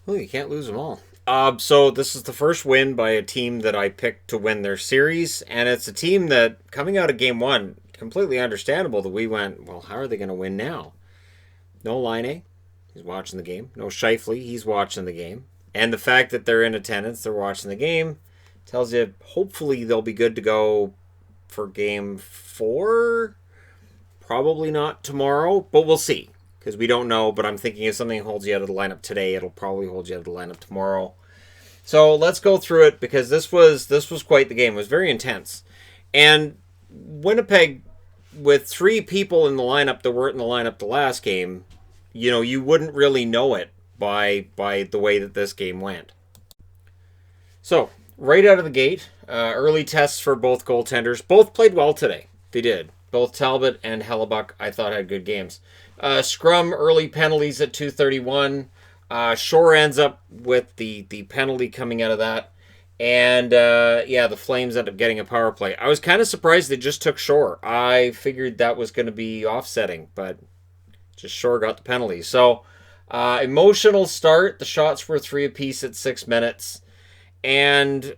Well, you can't lose them all. So this is the first win by a team that I picked to win their series, and it's a team that, coming out of game one, completely understandable that we went, well, how are they going to win now? No Line, he's watching the game. No Shifley, he's watching the game. And the fact that they're in attendance, they're watching the game, tells you hopefully they'll be good to go for game four. Probably not tomorrow, but we'll see because we don't know. But I'm thinking if something holds you out of the lineup today, it'll probably hold you out of the lineup tomorrow. So let's go through it because this was quite the game. It was very intense, and Winnipeg, with three people in the lineup that weren't in the lineup the last game, you wouldn't really know it by the way that this game went. So right out of the gate, early tests for both goaltenders. Both played well today. They did. Both Talbot and Hellebuck, I thought, had good games. Scrum early penalties at 2:31. Shore ends up with the penalty coming out of that. And the Flames end up getting a power play. I was kind of surprised they just took Shore. I figured that was going to be offsetting, but just Shore got the penalty. So emotional start. The shots were 3 apiece at 6 minutes. And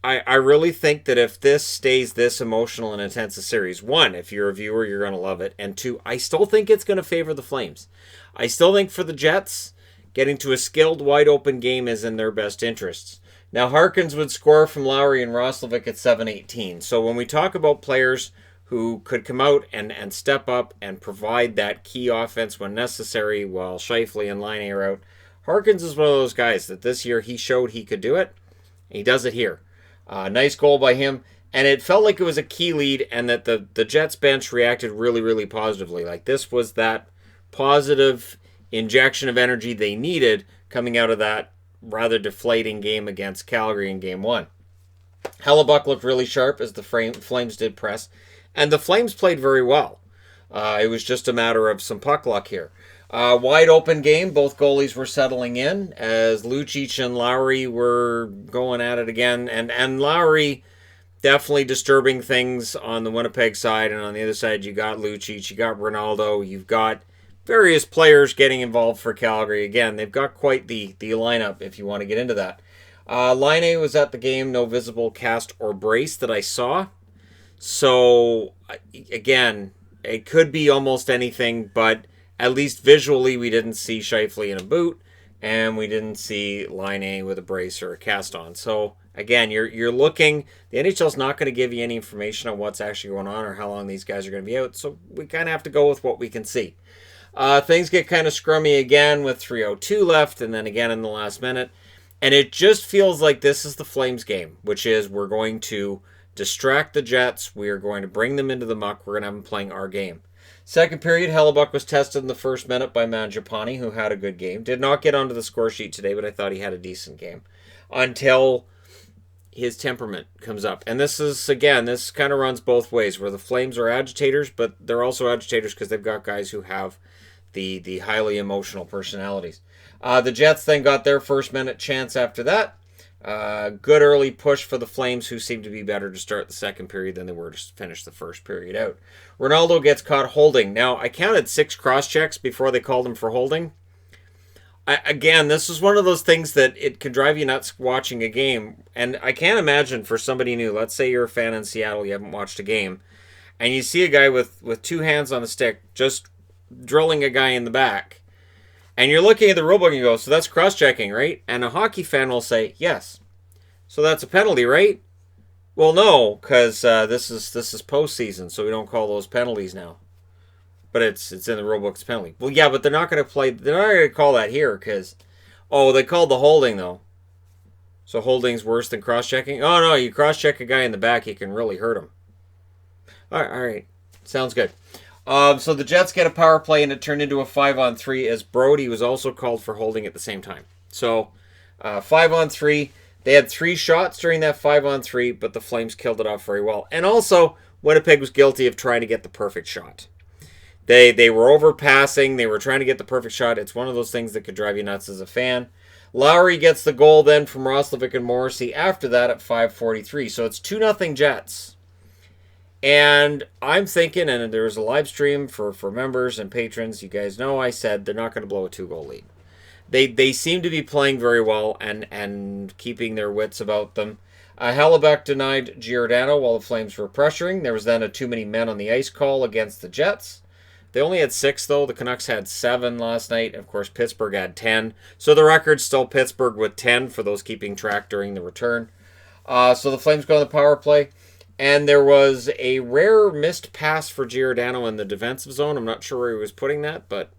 I really think that if this stays this emotional and intense a series, one, if you're a viewer, you're going to love it. And two, I still think it's going to favor the Flames. I still think for the Jets, getting to a skilled, wide open game is in their best interests. Now, Harkins would score from Lowry and Roslovic at 7:18. So when we talk about players who could come out and step up and provide that key offense when necessary while Shifley and Line are out, Harkins is one of those guys that this year he showed he could do it. He does it here. Nice goal by him. And it felt like it was a key lead and that the Jets bench reacted really, really positively. Like this was that positive injection of energy they needed coming out of that rather deflating game against Calgary in game one. Hellebuck looked really sharp as the Flames did press. And the Flames played very well. It was just a matter of some puck luck here. Wide open game. Both goalies were settling in as Lucic and Lowry were going at it again. And Lowry definitely disturbing things on the Winnipeg side. And on the other side, you got Lucic, you got Ronaldo, you've got various players getting involved for Calgary. Again, they've got quite the lineup if you want to get into that. Line was at the game. No visible cast or brace that I saw. So, again, it could be almost anything, but at least visually, we didn't see Shifley in a boot, and we didn't see Line with a brace or a cast on. So again, you're looking. The NHL's not going to give you any information on what's actually going on or how long these guys are going to be out. So we kind of have to go with what we can see. Things get kind of scrummy again with 3:02 left, and then again in the last minute, and it just feels like this is the Flames game, which is we're going to distract the Jets. We are going to bring them into the muck. We're going to have them playing our game. Second period, Hellebuck was tested in the first minute by Mangiapane, who had a good game. Did not get onto the score sheet today, but I thought he had a decent game. Until his temperament comes up. And this is, again, this kind of runs both ways, where the Flames are agitators, but they're also agitators because they've got guys who have the highly emotional personalities. The Jets then got their first minute chance after that. Good early push for the Flames, who seemed to be better to start the second period than they were to finish the first period out. Ronaldo gets caught holding. Now, I counted 6 cross-checks before they called him for holding. Again, this is one of those things that it can drive you nuts watching a game. And I can't imagine for somebody new, let's say you're a fan in Seattle, you haven't watched a game, and you see a guy with 2 hands on a stick just drilling a guy in the back. And you're looking at the rulebook and you go, so that's cross-checking, right? And a hockey fan will say, yes. So that's a penalty, right? Well, no, because this is postseason, so we don't call those penalties now. But it's in the rulebook's penalty. Well, yeah, but they're not going to call that here because, they called the holding though. So holding's worse than cross-checking? Oh, no, you cross-check a guy in the back, you can really hurt him. All right. Sounds good. So the Jets get a power play, and it turned into a 5-on-3 as Brody was also called for holding at the same time. So 5-on-3. They had 3 shots during that 5-on-3, but the Flames killed it off very well. And also, Winnipeg was guilty of trying to get the perfect shot. They were overpassing. They were trying to get the perfect shot. It's one of those things that could drive you nuts as a fan. Lowry gets the goal then from Roslovic and Morrissey after that at 5:43. So it's 2-0 Jets. And I'm thinking, and there was a live stream for members and patrons, you guys know I said they're not going to blow a 2-goal lead. They seem to be playing very well and keeping their wits about them. Hellebuck denied Giordano while the Flames were pressuring. There was then a too many men on the ice call against the Jets. They only had 6, though. The Canucks had 7 last night. Of course, Pittsburgh had 10. So the record's still Pittsburgh with 10 for those keeping track during the return. So the Flames go on the power play. And there was a rare missed pass for Giordano in the defensive zone. I'm not sure where he was putting that, but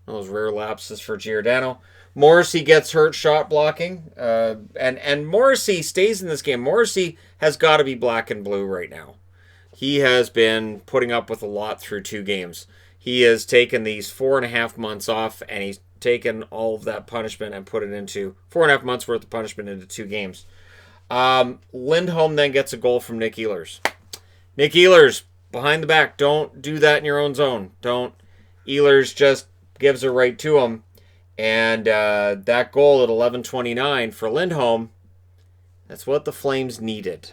one of those rare lapses for Giordano. Morrissey gets hurt shot blocking. And Morrissey stays in this game. Morrissey has got to be black and blue right now. He has been putting up with a lot through 2 games. He has taken these 4.5 months off, and he's taken all of that punishment and put it into 4.5 months worth of punishment into 2 games. Lindholm then gets a goal from Nick Ehlers. Nick Ehlers, behind the back. Don't do that in your own zone. Don't. Ehlers just gives it right to him. And that goal at 11:29 for Lindholm, that's what the Flames needed.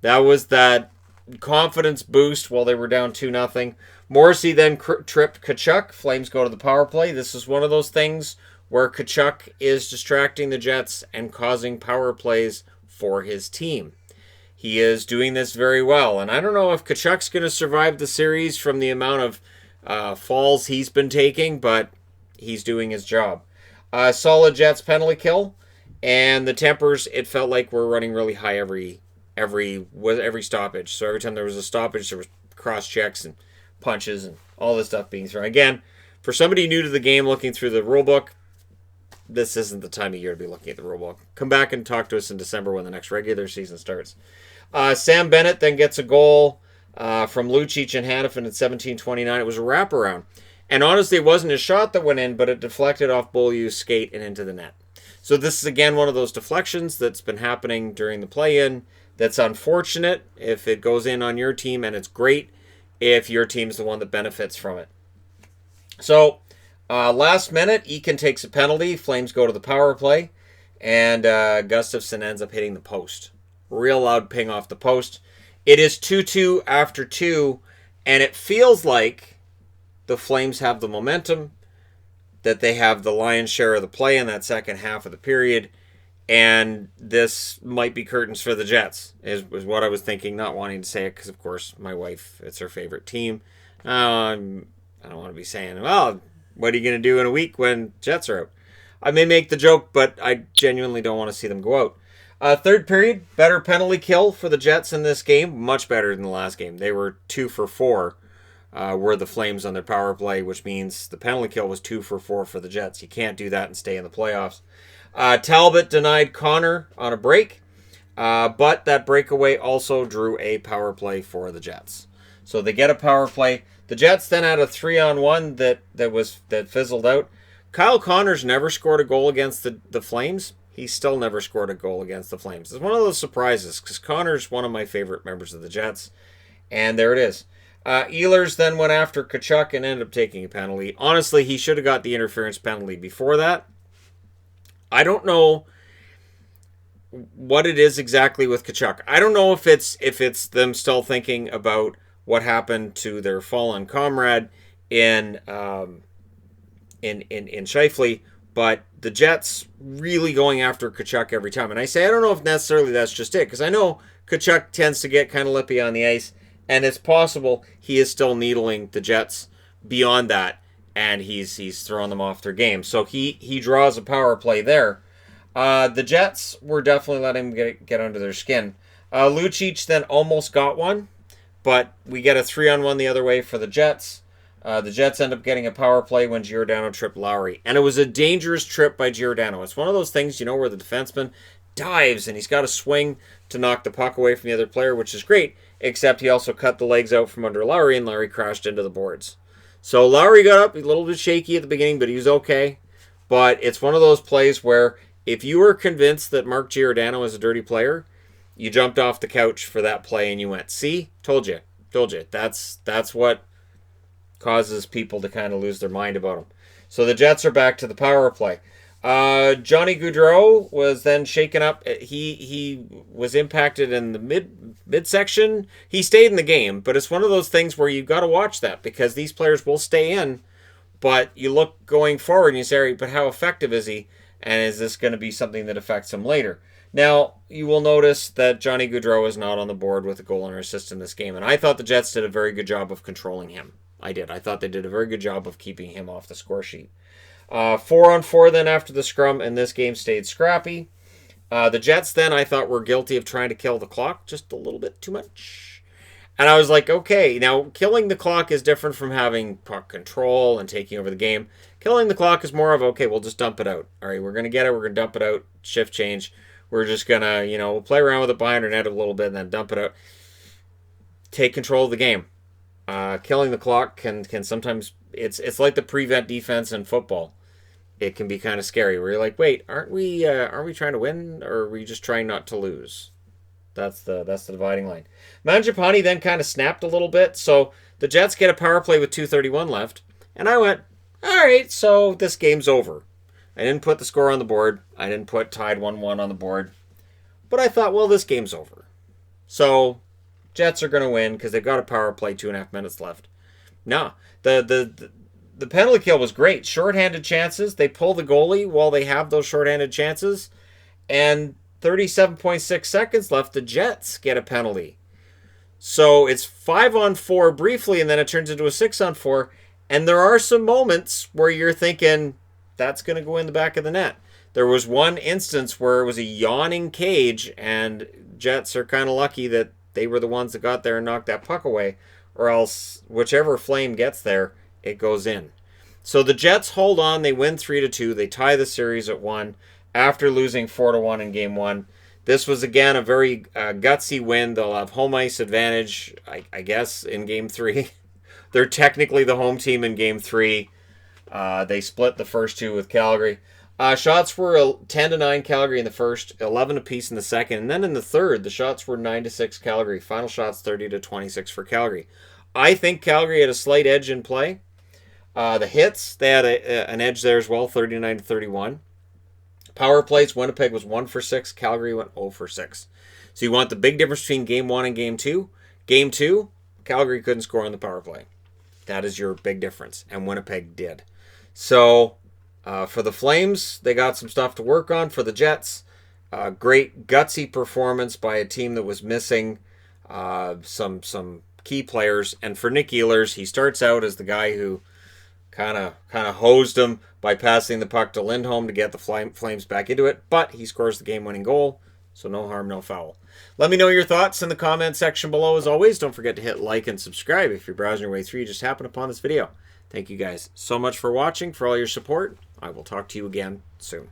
That was that confidence boost while they were down 2-0. Morrissey then tripped Tkachuk. Flames go to the power play. This is one of those things where Tkachuk is distracting the Jets and causing power plays for his team. He is doing this very well. And I don't know if Tkachuk's going to survive the series from the amount of falls he's been taking, but he's doing his job. Solid Jets penalty kill. And the tempers, it felt like were running really high every stoppage. So every time there was a stoppage, there was cross checks and punches and all this stuff being thrown. Again, for somebody new to the game looking through the rule book, this isn't the time of year to be looking at the rule book. Come back and talk to us in December when the next regular season starts. Sam Bennett then gets a goal from Lucic and Hannafin at 17:29. It was a wraparound. And honestly, it wasn't his shot that went in, but it deflected off Beaulieu's skate and into the net. So this is, again, one of those deflections that's been happening during the play-in. That's unfortunate if it goes in on your team, and it's great if your team's the one that benefits from it. So, last minute, Eakin takes a penalty. Flames go to the power play, and Gustafsson ends up hitting the post. Real loud ping off the post. It is 2-2 after 2, and it feels like the Flames have the momentum, that they have the lion's share of the play in that second half of the period, and this might be curtains for the Jets, is what I was thinking, not wanting to say it because, of course, my wife, it's her favorite team. I don't want to be saying, well, what are you going to do in a week when Jets are out? I may make the joke, but I genuinely don't want to see them go out. Third period, better penalty kill for the Jets in this game, much better than the last game. They were 2 for 4. Were the Flames on their power play, which means the penalty kill was 2 for 4 for the Jets. You can't do that and stay in the playoffs. Talbot denied Connor on a break, but that breakaway also drew a power play for the Jets. So they get a power play. The Jets then had a 3-on-1 that fizzled out. Kyle Connor's never scored a goal against the Flames. He's still never scored a goal against the Flames. It's one of those surprises because Connor's one of my favorite members of the Jets. And there it is. Ehlers then went after Tkachuk and ended up taking a penalty. Honestly, he should have got the interference penalty before that. I don't know what it is exactly with Tkachuk. I don't know if it's them still thinking about what happened to their fallen comrade in Scheifele, but the Jets really going after Tkachuk every time. And I say I don't know if necessarily that's just it, because I know Tkachuk tends to get kind of lippy on the ice, and it's possible he is still needling the Jets beyond that. And he's throwing them off their game. So he draws a power play there. The Jets were definitely letting him get under their skin. Lucic then almost got one, but we get a 3-on-1 the other way for the Jets. The Jets end up getting a power play when Giordano tripped Lowry. And it was a dangerous trip by Giordano. It's one of those things, where the defenseman dives and he's got to swing to knock the puck away from the other player, which is great, except he also cut the legs out from under Lowry, and Lowry crashed into the boards. So Lowry got up, a little bit shaky at the beginning, but he was okay. But it's one of those plays where if you were convinced that Mark Giordano is a dirty player, you jumped off the couch for that play and you went, see, told you. That's what causes people to kind of lose their mind about him. So the Jets are back to the power play. Johnny Gaudreau was then shaken up. He was impacted in the midsection. He stayed in the game, but it's one of those things where you've got to watch that because these players will stay in, But you look going forward and you say, all right, but how effective is he? And is this going to be something that affects him later? Now, you will notice that Johnny Gaudreau is not on the board with a goal and an assist in this game. And I thought the Jets did a very good job of controlling him. I did. I thought they did a very good job of keeping him off the score sheet. 4-on-4 then after the scrum, and this game stayed scrappy. The Jets then I thought were guilty of trying to kill the clock just a little bit too much. And I was like, okay, now killing the clock is different from having puck control and taking over the game. Killing the clock is more of, okay, we'll just dump it out. All right, we're going to get it, we're going to dump it out, shift change. We're just going to, we'll play around with it behind our net a little bit and then dump it out. Take control of the game. Killing the clock can sometimes, it's like the prevent defense in football. It can be kind of scary where you're like, wait, aren't we trying to win, or are we just trying not to lose? That's the dividing line. Mangiapane then kind of snapped a little bit, so the Jets get a power play with 2:31 left, and I went, all right, so this game's over. I didn't put the score on the board. I didn't put tied 1-1 on the board, but I thought, well, this game's over. So Jets are going to win because they've got a power play, 2.5 minutes left. No, the penalty kill was great. Shorthanded chances. They pull the goalie while they have those shorthanded chances. And 37.6 seconds left. The Jets get a penalty. So it's 5-on-4 briefly, and then it turns into a 6-on-4. And there are some moments where you're thinking, that's going to go in the back of the net. There was one instance where it was a yawning cage, and Jets are kind of lucky that they were the ones that got there and knocked that puck away. Or else, whichever Flame gets there, it goes in. So the Jets hold on. They win 3-2. They tie the series at 1 after losing 4-1 in Game 1. This was, again, a very gutsy win. They'll have home ice advantage, I guess, in Game 3. They're technically the home team in Game 3. They split the first 2 with Calgary. Shots were 10-9 Calgary in the first, 11 apiece in the second. And then in the third, the shots were 9-6 Calgary. Final shots 30-26 for Calgary. I think Calgary had a slight edge in play. The hits, they had an edge there as well, 39-31. Power plays, Winnipeg was 1 for 6. Calgary went 0 for 6. So you want the big difference between Game 1 and Game 2. Game 2, Calgary couldn't score on the power play. That is your big difference, and Winnipeg did. So for the Flames, they got some stuff to work on. For the Jets, great gutsy performance by a team that was missing some key players. And for Nick Ehlers, he starts out as the guy who kind of hosed him by passing the puck to Lindholm to get the Flames back into it, but he scores the game-winning goal, so no harm, no foul. Let me know your thoughts in the comment section below. As always, don't forget to hit like and subscribe if you're browsing your way through. You just happened upon this video. Thank you guys so much for watching, for all your support. I will talk to you again soon.